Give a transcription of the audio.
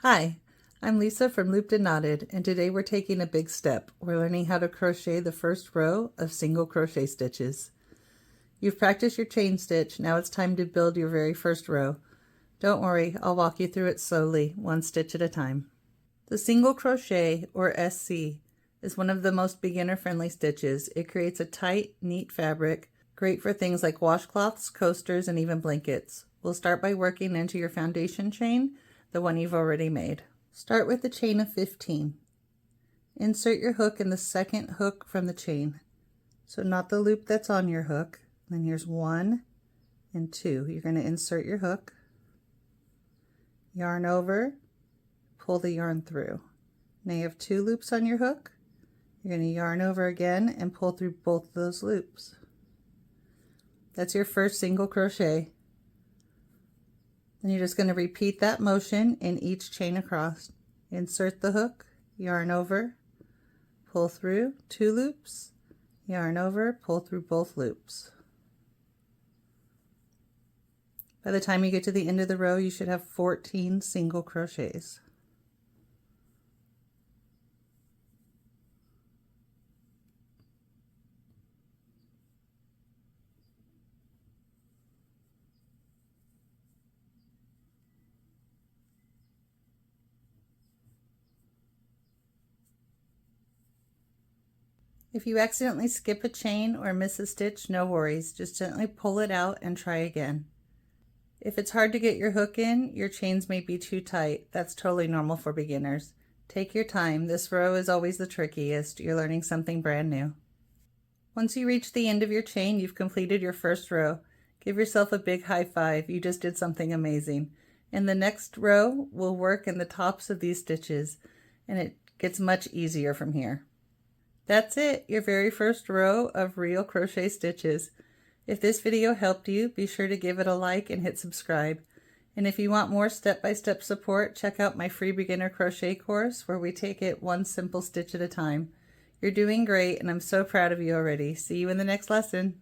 Hi, I'm Lisa from Looped and Knotted, and today we're taking a big step. We're learning how to crochet the first row of single crochet stitches. You've practiced your chain stitch, now it's time to build your very first row. Don't worry, I'll walk you through it slowly, one stitch at a time. The single crochet, or SC, is one of the most beginner-friendly stitches. It creates a tight, neat fabric, great for things like washcloths, coasters, and even blankets. We'll start by working into your foundation chain, the one you've already made. Start with the chain of 15. Insert your hook in the second hook from the chain. So not the loop that's on your hook. Then here's 1 and 2. You're going to insert your hook, yarn over, pull the yarn through. Now you have 2 loops on your hook. You're going to yarn over again and pull through both of those loops. That's your first single crochet. Then you're just going to repeat that motion in each chain across. Insert the hook, yarn over, pull through 2 loops, yarn over, pull through both loops. By the time you get to the end of the row, you should have 14 single crochets. If you accidentally skip a chain or miss a stitch, no worries. Just gently pull it out and try again. If it's hard to get your hook in, your chains may be too tight. That's totally normal for beginners. Take your time. This row is always the trickiest. You're learning something brand new. Once you reach the end of your chain, you've completed your first row. Give yourself a big high five. You just did something amazing. In the next row, we'll work in the tops of these stitches, and it gets much easier from here. That's it, your very first row of real crochet stitches. If this video helped you, be sure to give it a like and hit subscribe. And if you want more step-by-step support, check out my free beginner crochet course where we take it one simple stitch at a time. You're doing great, and I'm so proud of you already. See you in the next lesson.